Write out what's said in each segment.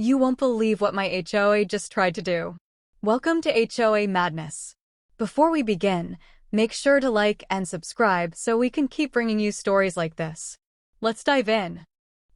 You won't believe what my HOA just tried to do. Welcome to HOA Madness. Before we begin, make sure to like and subscribe so we can keep bringing you stories like this. Let's dive in.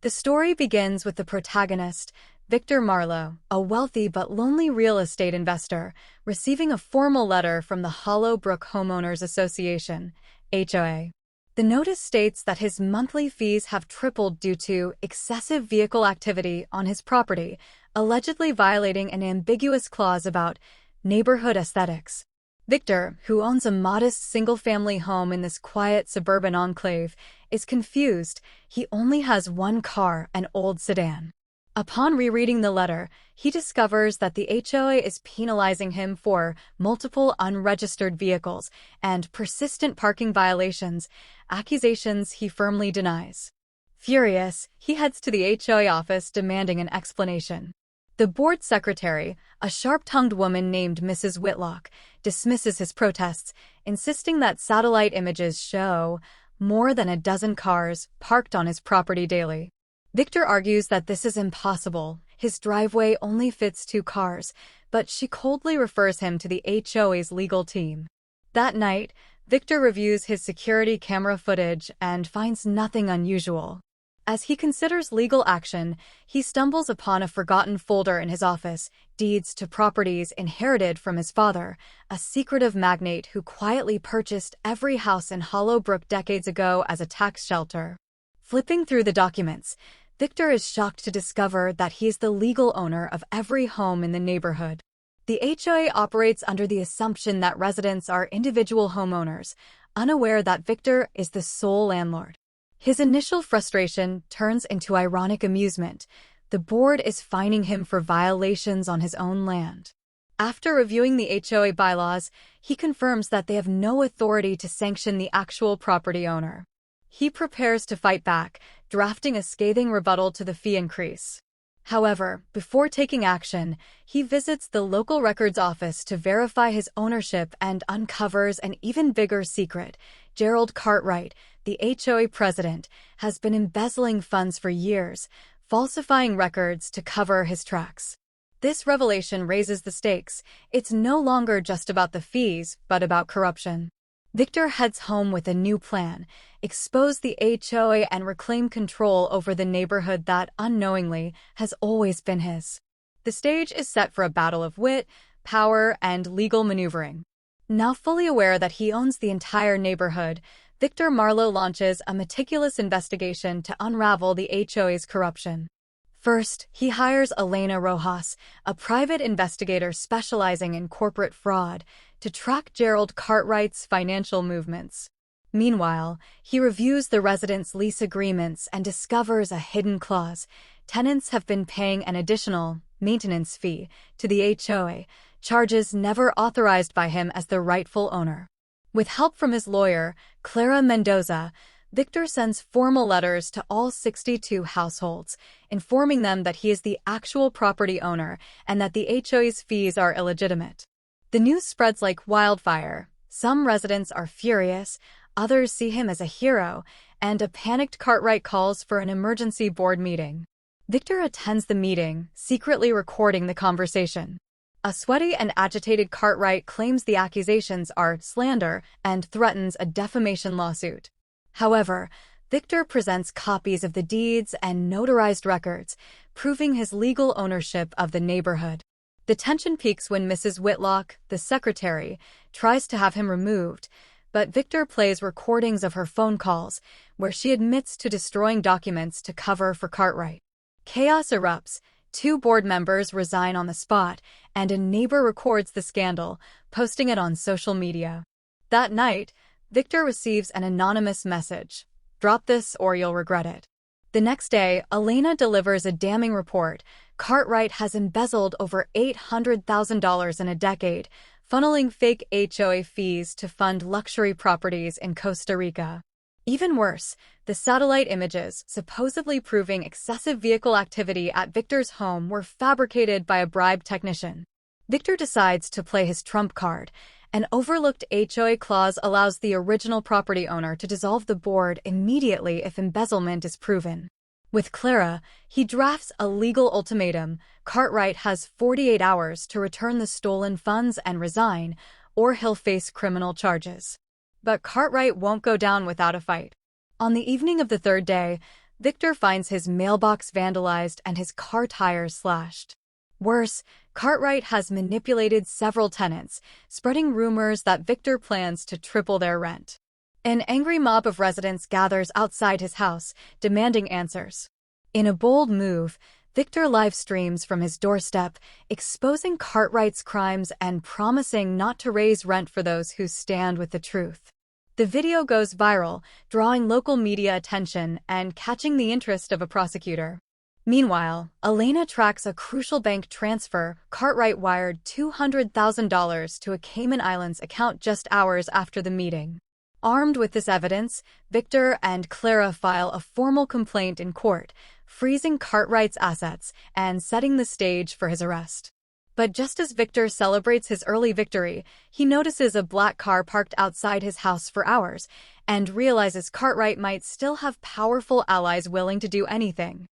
The story begins with the protagonist, Victor Marlow, a wealthy but lonely real estate investor, receiving a formal letter from the Hollow Brook Homeowners Association, HOA. The notice states that his monthly fees have tripled due to excessive vehicle activity on his property, allegedly violating an ambiguous clause about neighborhood aesthetics. Victor, who owns a modest single-family home in this quiet suburban enclave, is confused. He only has one car, an old sedan. Upon rereading the letter, he discovers that the HOA is penalizing him for multiple unregistered vehicles and persistent parking violations, accusations he firmly denies. Furious, he heads to the HOA office demanding an explanation. The board secretary, a sharp-tongued woman named Mrs. Whitlock, dismisses his protests, insisting that satellite images show more than a dozen cars parked on his property daily. Victor argues that this is impossible. His driveway only fits 2 cars, but she coldly refers him to the HOA's legal team. That night, Victor reviews his security camera footage and finds nothing unusual. As he considers legal action, he stumbles upon a forgotten folder in his office, deeds to properties inherited from his father, a secretive magnate who quietly purchased every house in Hollow Brook decades ago as a tax shelter. Flipping through the documents, Victor is shocked to discover that he is the legal owner of every home in the neighborhood. The HOA operates under the assumption that residents are individual homeowners, unaware that Victor is the sole landlord. His initial frustration turns into ironic amusement. The board is fining him for violations on his own land. After reviewing the HOA bylaws, he confirms that they have no authority to sanction the actual property owner. He prepares to fight back, drafting a scathing rebuttal to the fee increase. However, before taking action, he visits the local records office to verify his ownership and uncovers an even bigger secret. Gerald Cartwright, the HOA president, has been embezzling funds for years, falsifying records to cover his tracks. This revelation raises the stakes. It's no longer just about the fees, but about corruption. Victor heads home with a new plan: expose the HOA and reclaim control over the neighborhood that, unknowingly, has always been his. The stage is set for a battle of wit, power, and legal maneuvering. Now fully aware that he owns the entire neighborhood, Victor Marlow launches a meticulous investigation to unravel the HOA's corruption. First, he hires Elena Rojas, a private investigator specializing in corporate fraud, to track Gerald Cartwright's financial movements. Meanwhile, he reviews the residents' lease agreements and discovers a hidden clause. Tenants have been paying an additional maintenance fee to the HOA, charges never authorized by him as the rightful owner. With help from his lawyer, Clara Mendoza, Victor sends formal letters to all 62 households, informing them that he is the actual property owner and that the HOA's fees are illegitimate. The news spreads like wildfire. Some residents are furious, others see him as a hero, and a panicked Cartwright calls for an emergency board meeting. Victor attends the meeting, secretly recording the conversation. A sweaty and agitated Cartwright claims the accusations are slander and threatens a defamation lawsuit. However, Victor presents copies of the deeds and notarized records, proving his legal ownership of the neighborhood. The tension peaks when Mrs. Whitlock, the secretary, tries to have him removed, but Victor plays recordings of her phone calls, where she admits to destroying documents to cover for Cartwright. Chaos erupts, 2 board members resign on the spot, and a neighbor records the scandal, posting it on social media. That night, Victor receives an anonymous message: "Drop this or you'll regret it." The next day, Elena delivers a damning report. Cartwright has embezzled over $800,000 in a decade, funneling fake HOA fees to fund luxury properties in Costa Rica. Even worse, the satellite images, supposedly proving excessive vehicle activity at Victor's home, were fabricated by a bribed technician. Victor decides to play his trump card. An overlooked HOA clause allows the original property owner to dissolve the board immediately if embezzlement is proven. With Clara, he drafts a legal ultimatum. Cartwright has 48 hours to return the stolen funds and resign, or he'll face criminal charges. But Cartwright won't go down without a fight. On the evening of the third day, Victor finds his mailbox vandalized and his car tires slashed. Worse, Cartwright has manipulated several tenants, spreading rumors that Victor plans to triple their rent. An angry mob of residents gathers outside his house, demanding answers. In a bold move, Victor live streams from his doorstep, exposing Cartwright's crimes and promising not to raise rent for those who stand with the truth. The video goes viral, drawing local media attention and catching the interest of a prosecutor. Meanwhile, Elena tracks a crucial bank transfer. Cartwright wired $200,000 to a Cayman Islands account just hours after the meeting. Armed with this evidence, Victor and Clara file a formal complaint in court, freezing Cartwright's assets and setting the stage for his arrest. But just as Victor celebrates his early victory, he notices a black car parked outside his house for hours and realizes Cartwright might still have powerful allies willing to do anything.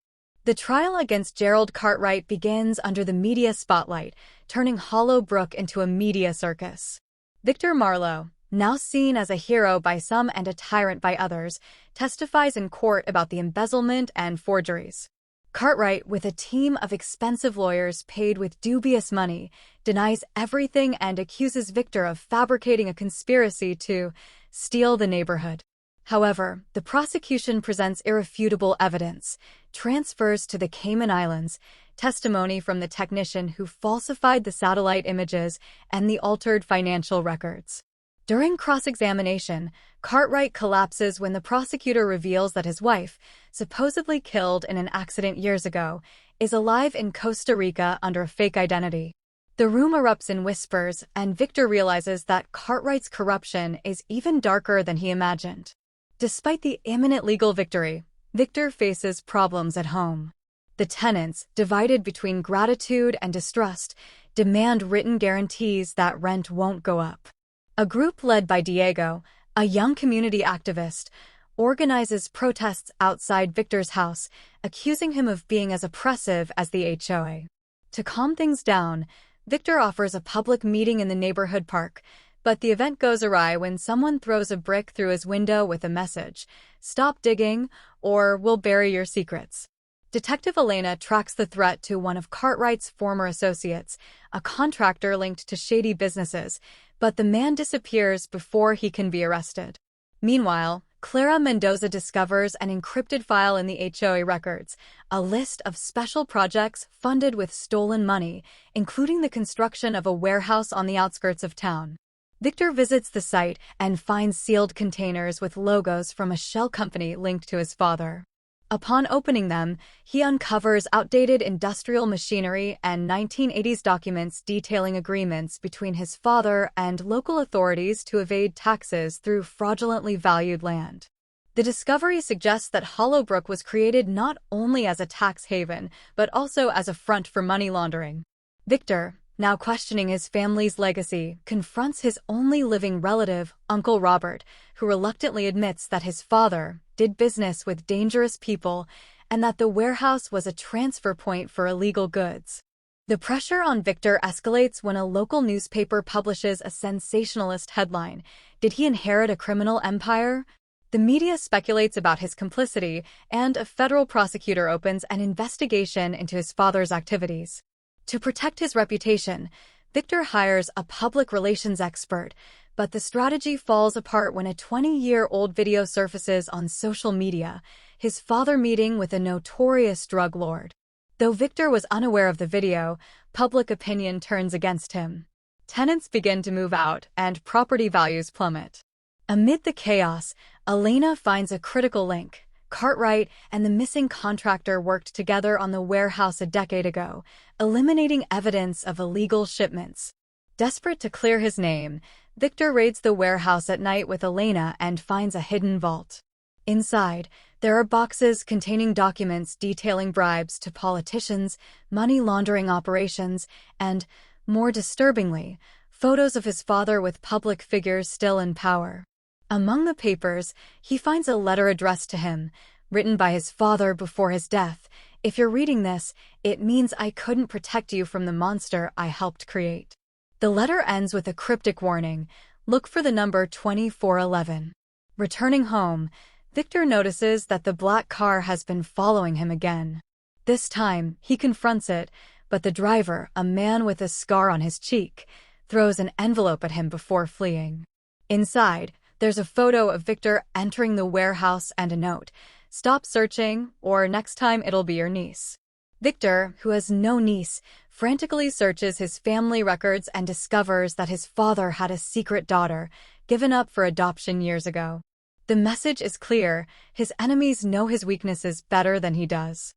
The trial against Gerald Cartwright begins under the media spotlight, turning Hollow Brook into a media circus. Victor Marlow, now seen as a hero by some and a tyrant by others, testifies in court about the embezzlement and forgeries. Cartwright, with a team of expensive lawyers paid with dubious money, denies everything and accuses Victor of fabricating a conspiracy to steal the neighborhood. However, the prosecution presents irrefutable evidence, transfers to the Cayman Islands, testimony from the technician who falsified the satellite images, and the altered financial records. During cross-examination, Cartwright collapses when the prosecutor reveals that his wife, supposedly killed in an accident years ago, is alive in Costa Rica under a fake identity. The room erupts in whispers, and Victor realizes that Cartwright's corruption is even darker than he imagined. Despite the imminent legal victory, Victor faces problems at home. The tenants, divided between gratitude and distrust, demand written guarantees that rent won't go up. A group led by Diego, a young community activist, organizes protests outside Victor's house, accusing him of being as oppressive as the HOA. To calm things down, Victor offers a public meeting in the neighborhood park, but the event goes awry when someone throws a brick through his window with a message, "Stop digging, or we'll bury your secrets." Detective Elena tracks the threat to one of Cartwright's former associates, a contractor linked to shady businesses, but the man disappears before he can be arrested. Meanwhile, Clara Mendoza discovers an encrypted file in the HOA records, a list of special projects funded with stolen money, including the construction of a warehouse on the outskirts of town. Victor visits the site and finds sealed containers with logos from a shell company linked to his father. Upon opening them, he uncovers outdated industrial machinery and 1980s documents detailing agreements between his father and local authorities to evade taxes through fraudulently valued land. The discovery suggests that Hollowbrook was created not only as a tax haven, but also as a front for money laundering. Victor, now questioning his family's legacy, confronts his only living relative, Uncle Robert, who reluctantly admits that his father did business with dangerous people and that the warehouse was a transfer point for illegal goods. The pressure on Victor escalates when a local newspaper publishes a sensationalist headline, "Did he inherit a criminal empire?" The media speculates about his complicity, and a federal prosecutor opens an investigation into his father's activities. To protect his reputation, Victor hires a public relations expert, but the strategy falls apart when a 20-year-old video surfaces on social media, his father meeting with a notorious drug lord. Though Victor was unaware of the video, public opinion turns against him. Tenants begin to move out, and property values plummet. Amid the chaos, Elena finds a critical link. Cartwright and the missing contractor worked together on the warehouse a decade ago, eliminating evidence of illegal shipments. Desperate to clear his name, Victor raids the warehouse at night with Elena and finds a hidden vault. Inside, there are boxes containing documents detailing bribes to politicians, money laundering operations, and, more disturbingly, photos of his father with public figures still in power. Among the papers, he finds a letter addressed to him, written by his father before his death. If you're reading this, it means I couldn't protect you from the monster I helped create. The letter ends with a cryptic warning. Look for the number 2411. Returning home, Victor notices that the black car has been following him again. This time, he confronts it, but the driver, a man with a scar on his cheek, throws an envelope at him before fleeing. Inside, there's a photo of Victor entering the warehouse and a note. Stop searching, or next time it'll be your niece. Victor, who has no niece, frantically searches his family records and discovers that his father had a secret daughter, given up for adoption years ago. The message is clear: his enemies know his weaknesses better than he does.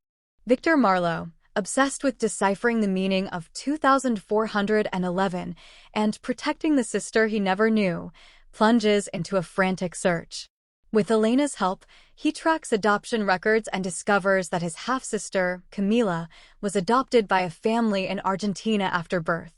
Victor Marlow, obsessed with deciphering the meaning of 2411 and protecting the sister he never knew, plunges into a frantic search. With Elena's help, he tracks adoption records and discovers that his half-sister, Camila, was adopted by a family in Argentina after birth.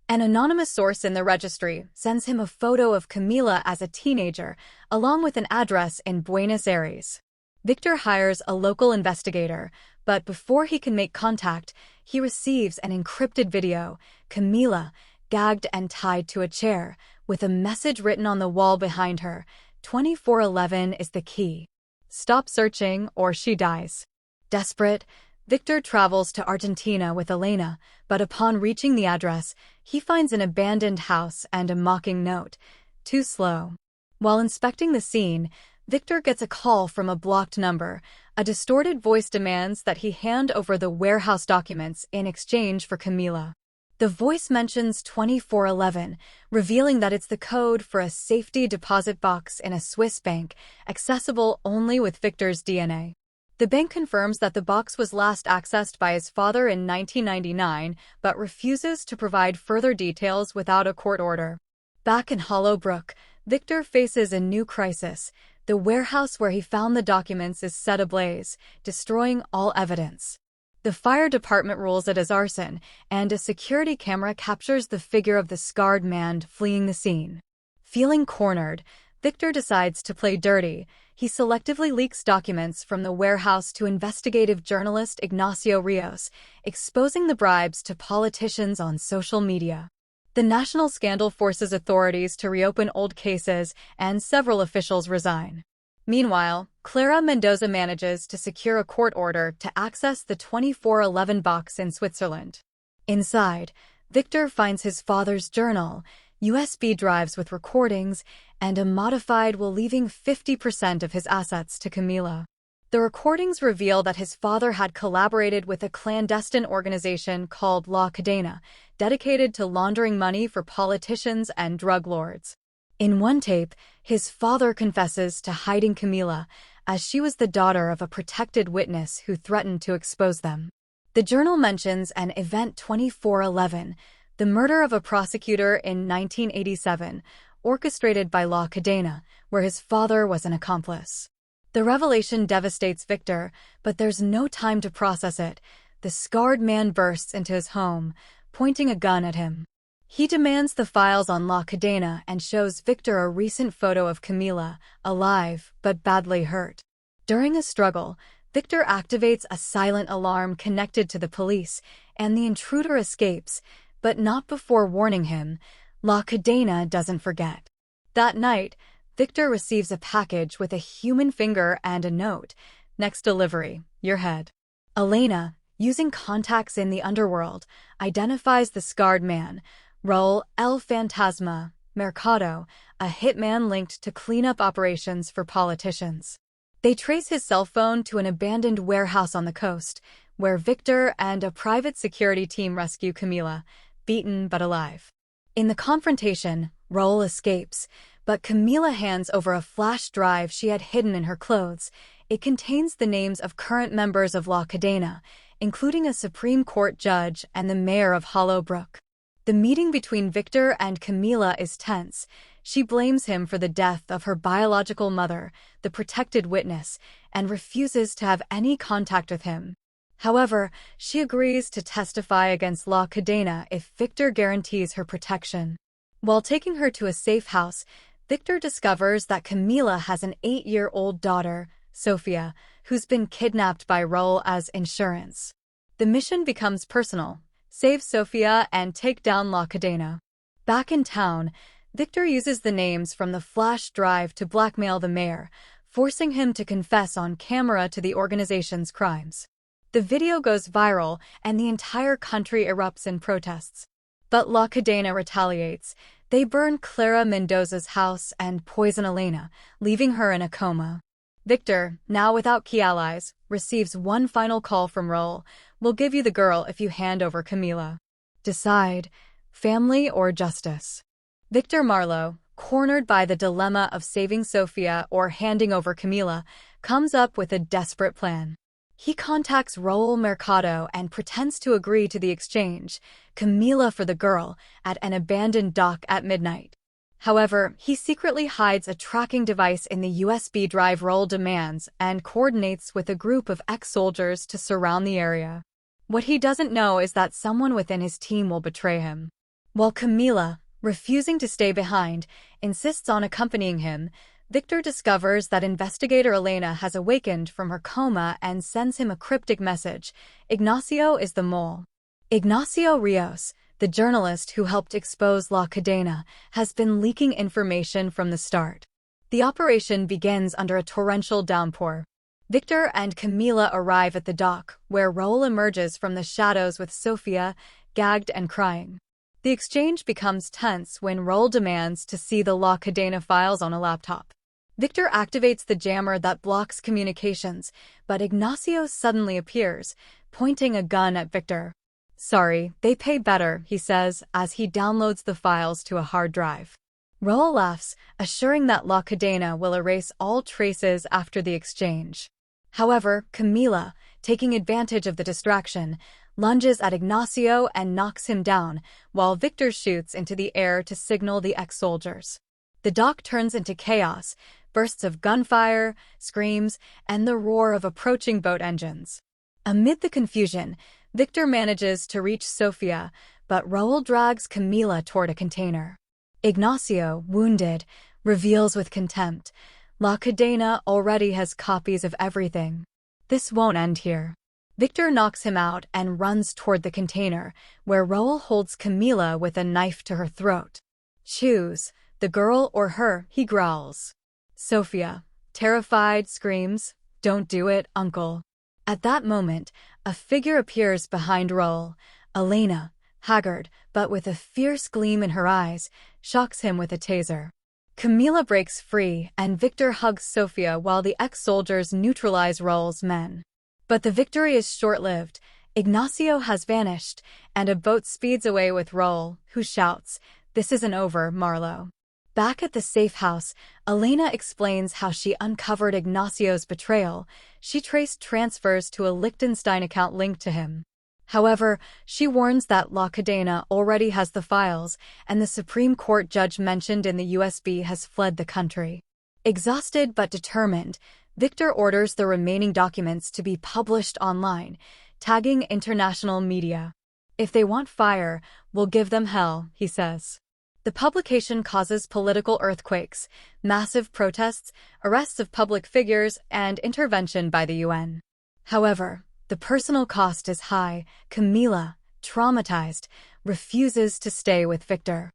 An anonymous source in the registry sends him a photo of Camila as a teenager, along with an address in Buenos Aires. Victor hires a local investigator, but before he can make contact, he receives an encrypted video, Camila, gagged and tied to a chair, with a message written on the wall behind her. 2411 is the key. Stop searching or she dies. Desperate, Victor travels to Argentina with Elena, but upon reaching the address, he finds an abandoned house and a mocking note. Too slow. While inspecting the scene, Victor gets a call from a blocked number. A distorted voice demands that he hand over the warehouse documents in exchange for Camila. The voice mentions 2411, revealing that it's the code for a safety deposit box in a Swiss bank, accessible only with Victor's DNA. The bank confirms that the box was last accessed by his father in 1999, but refuses to provide further details without a court order. Back in Hollowbrook, Victor faces a new crisis. The warehouse where he found the documents is set ablaze, destroying all evidence. The fire department rules it as arson, and a security camera captures the figure of the scarred man fleeing the scene. Feeling cornered, Victor decides to play dirty. He selectively leaks documents from the warehouse to investigative journalist Ignacio Ríos, exposing the bribes to politicians on social media. The national scandal forces authorities to reopen old cases, and several officials resign. Meanwhile, Clara Mendoza manages to secure a court order to access the 2411 box in Switzerland. Inside, Victor finds his father's journal, USB drives with recordings, and a modified will, leaving 50% of his assets to Camila. The recordings reveal that his father had collaborated with a clandestine organization called La Cadena, dedicated to laundering money for politicians and drug lords. In one tape, his father confesses to hiding Camila, as she was the daughter of a protected witness who threatened to expose them. The journal mentions an event 2411, the murder of a prosecutor in 1987, orchestrated by La Cadena, where his father was an accomplice. The revelation devastates Victor, but there's no time to process it. The scarred man bursts into his home, pointing a gun at him. He demands the files on La Cadena and shows Victor a recent photo of Camila, alive but badly hurt. During a struggle, Victor activates a silent alarm connected to the police, and the intruder escapes, but not before warning him. La Cadena doesn't forget. That night, Victor receives a package with a human finger and a note. Next delivery, your head. Elena, using contacts in the underworld, identifies the scarred man, Raúl El Fantasma Mercado, a hitman linked to cleanup operations for politicians. They trace his cell phone to an abandoned warehouse on the coast, where Victor and a private security team rescue Camila, beaten but alive. In the confrontation, Raúl escapes, but Camila hands over a flash drive she had hidden in her clothes. It contains the names of current members of La Cadena, including a Supreme Court judge and the mayor of Hollowbrook. The meeting between Victor and Camila is tense. She blames him for the death of her biological mother, the protected witness, and refuses to have any contact with him. However, she agrees to testify against La Cadena if Victor guarantees her protection. While taking her to a safe house, Victor discovers that Camila has an 8-year-old daughter, Sofía, who's been kidnapped by Raúl as insurance. The mission becomes personal: save Sofía and take down La Cadena. Back in town, Victor uses the names from the flash drive to blackmail the mayor, forcing him to confess on camera to the organization's crimes. The video goes viral, and the entire country erupts in protests. But La Cadena retaliates. They burn Clara Mendoza's house and poison Elena, leaving her in a coma. Victor, now without key allies, receives one final call from Raúl: "We'll give you the girl if you hand over Camila. Decide, family or justice." Victor Marlow, cornered by the dilemma of saving Sofía or handing over Camila, comes up with a desperate plan. He contacts Raúl Mercado and pretends to agree to the exchange, Camila for the girl, at an abandoned dock at midnight. However, he secretly hides a tracking device in the USB drive Raúl demands and coordinates with a group of ex-soldiers to surround the area. What he doesn't know is that someone within his team will betray him. While Camila, refusing to stay behind, insists on accompanying him, Victor discovers that investigator Elena has awakened from her coma and sends him a cryptic message: Ignacio is the mole. Ignacio Ríos, the journalist who helped expose La Cadena, has been leaking information from the start. The operation begins under a torrential downpour. Victor and Camila arrive at the dock, where Raúl emerges from the shadows with Sofía, gagged and crying. The exchange becomes tense when Raúl demands to see the La Cadena files on a laptop. Victor activates the jammer that blocks communications, but Ignacio suddenly appears, pointing a gun at Victor. "Sorry, they pay better," he says as he downloads the files to a hard drive. Raúl laughs, assuring that La Cadena will erase all traces after the exchange. However, Camila, taking advantage of the distraction, lunges at Ignacio and knocks him down, while Victor shoots into the air to signal the ex-soldiers. The dock turns into chaos, bursts of gunfire, screams, and the roar of approaching boat engines. Amid the confusion, Victor manages to reach Sofía, but Raúl drags Camila toward a container. Ignacio, wounded, reveals with contempt: La Cadena already has copies of everything. This won't end here. Victor knocks him out and runs toward the container, where Raúl holds Camila with a knife to her throat. "Choose, the girl or her," he growls. Sofía, terrified, screams, "Don't do it, uncle." At that moment, a figure appears behind Raúl. Elena, haggard, but with a fierce gleam in her eyes, shocks him with a taser. Camila breaks free, and Victor hugs Sofía while the ex-soldiers neutralize Raúl's men. But the victory is short-lived. Ignacio has vanished, and a boat speeds away with Raúl, who shouts, "This isn't over, Marlow." Back at the safe house, Elena explains how she uncovered Ignacio's betrayal. She traced transfers to a Liechtenstein account linked to him. However, she warns that La Cadena already has the files, and the Supreme Court judge mentioned in the USB has fled the country. Exhausted but determined, Victor orders the remaining documents to be published online, tagging international media. "If they want fire, we'll give them hell," he says. The publication causes political earthquakes, massive protests, arrests of public figures, and intervention by the UN. However, the personal cost is high. Camila, traumatized, refuses to stay with Victor.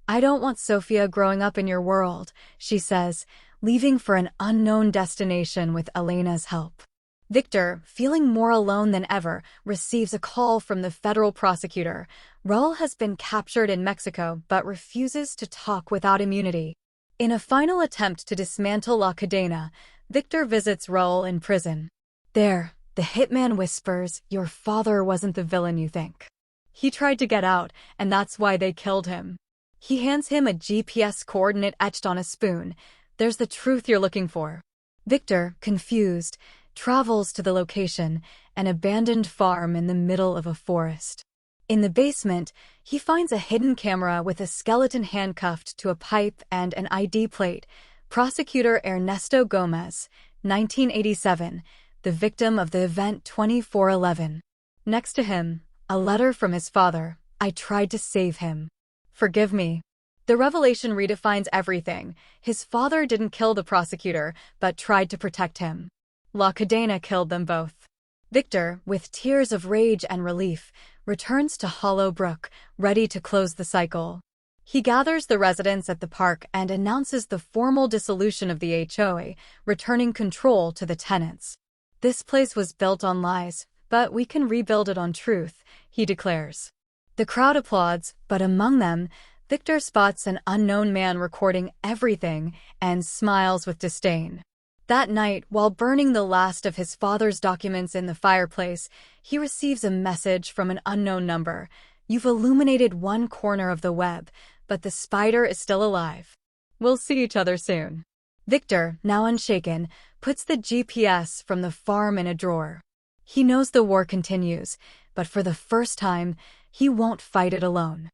"I don't want Sofía growing up in your world," she says, leaving for an unknown destination with Elena's help. Victor, feeling more alone than ever, receives a call from the federal prosecutor. Raúl has been captured in Mexico but refuses to talk without immunity. In a final attempt to dismantle La Cadena, Victor visits Raúl in prison. There, the hitman whispers, "Your father wasn't the villain you think. He tried to get out, and that's why they killed him." He hands him a GPS coordinate etched on a spoon. "There's the truth you're looking for." Victor, confused, travels to the location, an abandoned farm in the middle of a forest. In the basement, he finds a hidden camera with a skeleton handcuffed to a pipe and an ID plate. Prosecutor Ernesto Gomez, 1987, the victim of the event 24/11. Next to him, a letter from his father: "I tried to save him. Forgive me." The revelation redefines everything. His father didn't kill the prosecutor, but tried to protect him. La Cadena killed them both. Victor, with tears of rage and relief, returns to Hollow Brook, ready to close the cycle. He gathers the residents at the park and announces the formal dissolution of the HOA, returning control to the tenants. "This place was built on lies, but we can rebuild it on truth," he declares. The crowd applauds, but among them, Victor spots an unknown man recording everything and smiles with disdain. That night, while burning the last of his father's documents in the fireplace, he receives a message from an unknown number. "You've illuminated one corner of the web, but the spider is still alive. We'll see each other soon." Victor, now unshaken, puts the GPS from the farm in a drawer. He knows the war continues, but for the first time, he won't fight it alone.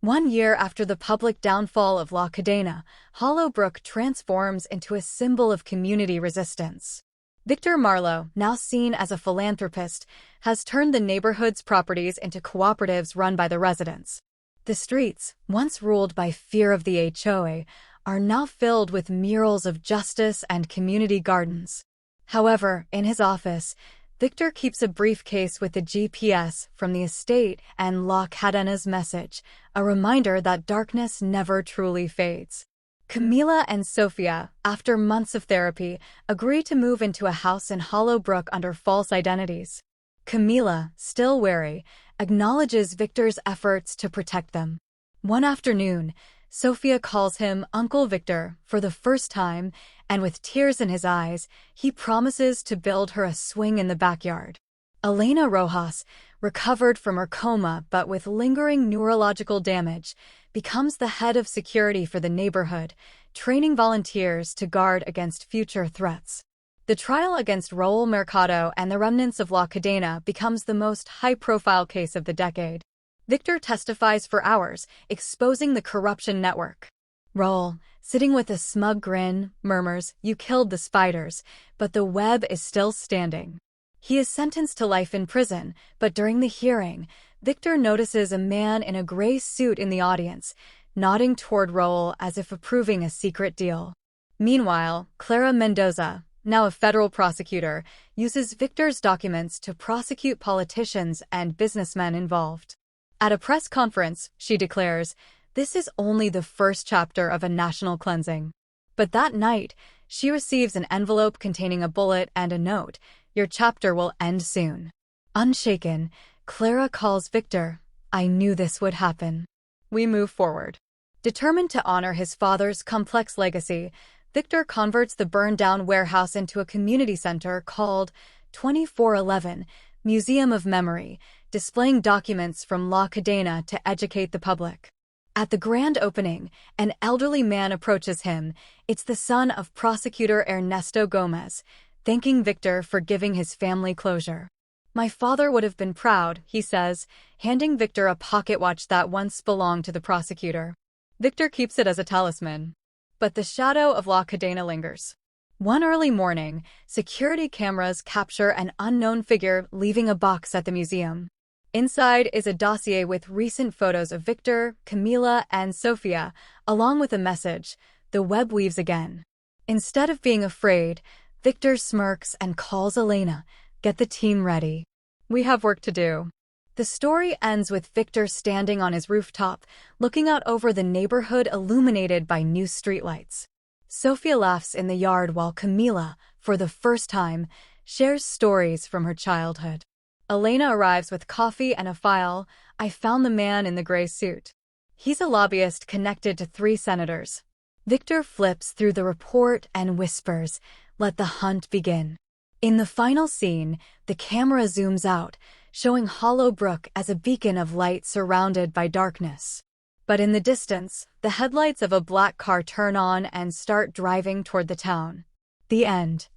1 year after the public downfall of La Cadena, Hollow Brook transforms into a symbol of community resistance. Victor Marlow, now seen as a philanthropist, has turned the neighborhood's properties into cooperatives run by the residents. The streets, once ruled by fear of the HOA, are now filled with murals of justice and community gardens. However, in his office, Victor keeps a briefcase with the GPS from the estate and La Cadena's message, a reminder that darkness never truly fades. Camila and Sofía, after months of therapy, agree to move into a house in Hollow Brook under false identities. Camila, still wary, acknowledges Victor's efforts to protect them. One afternoon, Sofía calls him Uncle Victor for the first time, and with tears in his eyes, he promises to build her a swing in the backyard. Elena Rojas, recovered from her coma but with lingering neurological damage, becomes the head of security for the neighborhood, training volunteers to guard against future threats. The trial against Raúl Mercado and the remnants of La Cadena becomes the most high-profile case of the decade. Victor testifies for hours, exposing the corruption network. Raúl, sitting with a smug grin, murmurs, "You killed the spiders, but the web is still standing." He is sentenced to life in prison, but during the hearing, Victor notices a man in a gray suit in the audience, nodding toward Raúl as if approving a secret deal. Meanwhile, Clara Mendoza, now a federal prosecutor, uses Victor's documents to prosecute politicians and businessmen involved. At a press conference, she declares, "This is only the first chapter of a national cleansing." But that night, she receives an envelope containing a bullet and a note, "Your chapter will end soon." Unshaken, Clara calls Victor, "I knew this would happen." We move forward. Determined to honor his father's complex legacy, Victor converts the burned-down warehouse into a community center called 2411 Museum of Memory, displaying documents from La Cadena to educate the public. At the grand opening, an elderly man approaches him. It's the son of prosecutor Ernesto Gomez, thanking Victor for giving his family closure. "My father would have been proud," he says, handing Victor a pocket watch that once belonged to the prosecutor. Victor keeps it as a talisman. But the shadow of La Cadena lingers. One early morning, security cameras capture an unknown figure leaving a box at the museum. Inside is a dossier with recent photos of Victor, Camila, and Sofía, along with a message, "The web weaves again." Instead of being afraid, Victor smirks and calls Elena, "Get the team ready. We have work to do." The story ends with Victor standing on his rooftop, looking out over the neighborhood illuminated by new streetlights. Sofía laughs in the yard while Camila, for the first time, shares stories from her childhood. Elena arrives with coffee and a file. "I found the man in the gray suit. He's a lobbyist connected to 3 senators." Victor flips through the report and whispers, "Let the hunt begin." In the final scene, the camera zooms out, showing Hollow Brook as a beacon of light surrounded by darkness. But in the distance, the headlights of a black car turn on and start driving toward the town. The end.